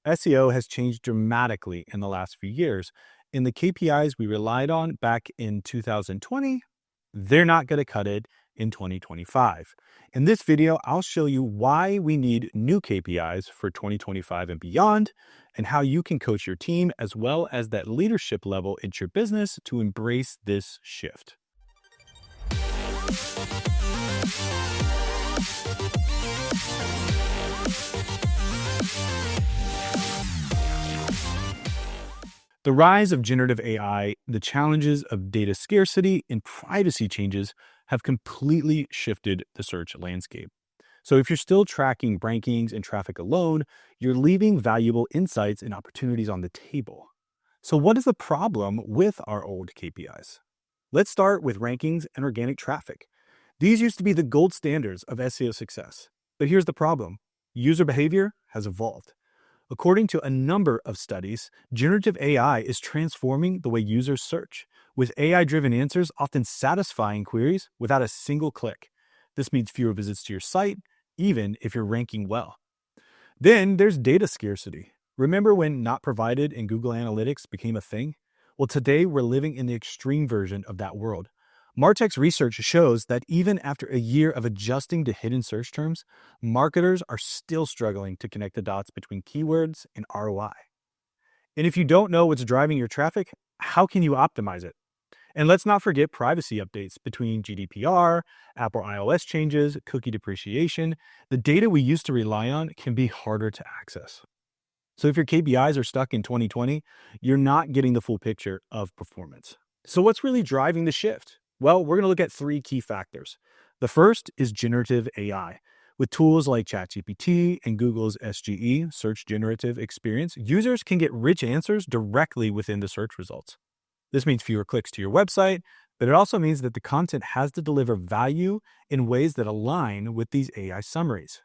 SEO has changed dramatically in the last few years, and the KPIs we relied on back in 2020, they're not going to cut it in 2025. In this video, I'll show you why we need new KPIs for 2025 and beyond, and how you can coach your team as well as that leadership level in your business to embrace this shift. The rise of generative AI, the challenges of data scarcity, and privacy changes have completely shifted the search landscape. So if you're still tracking rankings and traffic alone, you're leaving valuable insights and opportunities on the table. So what is the problem with our old KPIs? Let's start with rankings and organic traffic. These used to be the gold standards of SEO success. But here's the problem. User behavior has evolved. According to a number of studies, generative AI is transforming the way users search, with AI-driven answers often satisfying queries without a single click. This means fewer visits to your site, even if you're ranking well. Then there's data scarcity. Remember when not provided in Google Analytics became a thing? Well, today we're living in the extreme version of that world. Martech's research shows that even after a year of adjusting to hidden search terms, marketers are still struggling to connect the dots between keywords and ROI. And if you don't know what's driving your traffic, how can you optimize it? And let's not forget privacy updates between GDPR, Apple iOS changes, cookie depreciation. The data we used to rely on can be harder to access. So if your KPIs are stuck in 2020, you're not getting the full picture of performance. So what's really driving the shift? Well, we're going to look at three key factors. The first is generative AI. With tools like ChatGPT and Google's SGE, Search Generative Experience, users can get rich answers directly within the search results. This means fewer clicks to your website, but it also means that the content has to deliver value in ways that align with these AI summaries.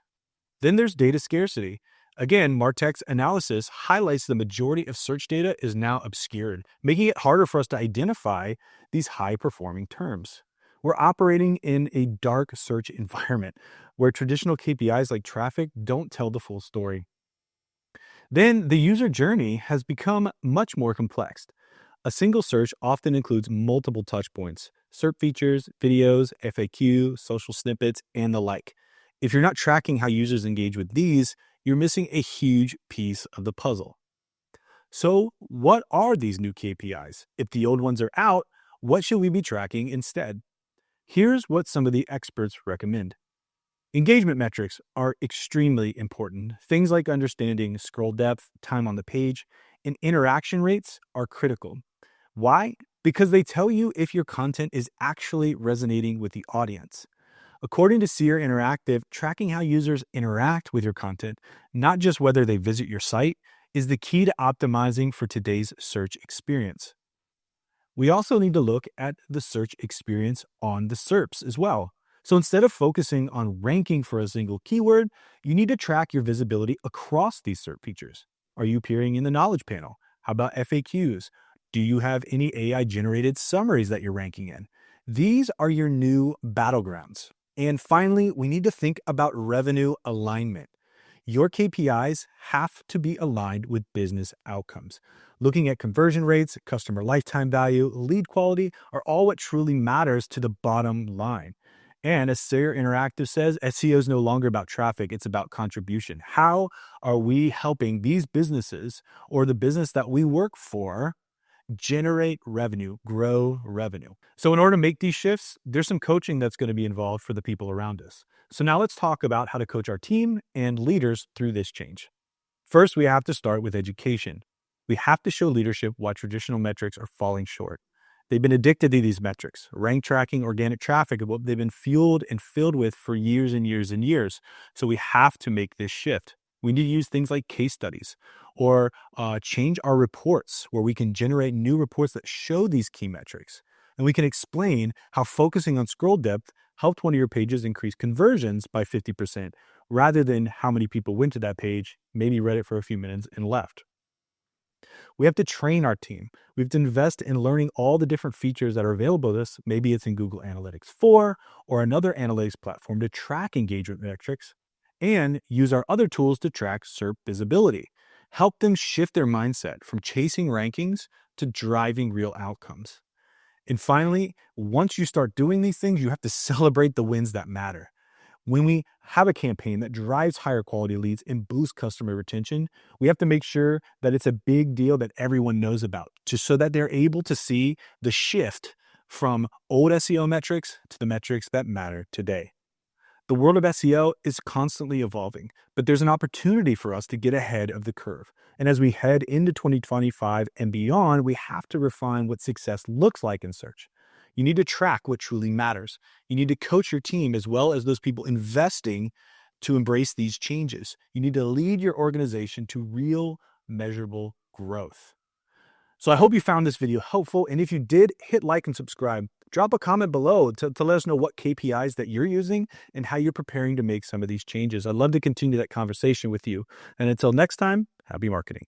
Then there's data scarcity. Again, Martech's analysis highlights the majority of search data is now obscured, making it harder for us to identify these high-performing terms. We're operating in a dark search environment where traditional KPIs like traffic don't tell the full story. Then the user journey has become much more complex. A single search often includes multiple touch points, SERP features, videos, FAQ, social snippets, and the like. If you're not tracking how users engage with these, you're missing a huge piece of the puzzle. So what are these new KPIs? If the old ones are out, what should we be tracking instead? Here's what some of the experts recommend. Engagement metrics are extremely important. Things like understanding scroll depth, time on the page, and interaction rates are critical. Why? Because they tell you if your content is actually resonating with the audience. According to Seer Interactive, tracking how users interact with your content, not just whether they visit your site, is the key to optimizing for today's search experience. We also need to look at the search experience on the SERPs as well. So instead of focusing on ranking for a single keyword, you need to track your visibility across these SERP features. Are you appearing in the knowledge panel? How about FAQs? Do you have any AI-generated summaries that you're ranking in? These are your new battlegrounds. And finally, we need to think about revenue alignment. Your KPIs have to be aligned with business outcomes. Looking at conversion rates, customer lifetime value, lead quality are all what truly matters to the bottom line. And as Seer Interactive says, SEO is no longer about traffic, it's about contribution. How are we helping these businesses or the business that we work for generate revenue, grow revenue? So in order to make these shifts, there's some coaching that's going to be involved for the people around us. So now let's talk about how to coach our team and leaders through this change. First, we have to start with education. We have to show leadership why traditional metrics are falling short. They've been addicted to these metrics. Rank tracking, organic traffic, what they've been fueled and filled with for years and years and years. So we have to make this shift. We need to use things like case studies or change our reports where we can generate new reports that show these key metrics. And we can explain how focusing on scroll depth helped one of your pages increase conversions by 50%, rather than how many people went to that page, maybe read it for a few minutes and left. We have to train our team. We have to invest in learning all the different features that are available to us. Maybe it's in Google Analytics 4 or another analytics platform to track engagement metrics, and use our other tools to track SERP visibility. Help them shift their mindset from chasing rankings to driving real outcomes. And finally, once you start doing these things, you have to celebrate the wins that matter. When we have a campaign that drives higher quality leads and boosts customer retention, we have to make sure that it's a big deal that everyone knows about, just so that they're able to see the shift from old SEO metrics to the metrics that matter today. The world of SEO is constantly evolving, but there's an opportunity for us to get ahead of the curve. And as we head into 2025 and beyond, we have to refine what success looks like in search. You need to track what truly matters. You need to coach your team as well as those people investing to embrace these changes. You need to lead your organization to real, measurable growth. So I hope you found this video helpful. And if you did, hit like and subscribe. Drop a comment below to let us know what KPIs that you're using and how you're preparing to make some of these changes. I'd love to continue that conversation with you. And until next time, happy marketing.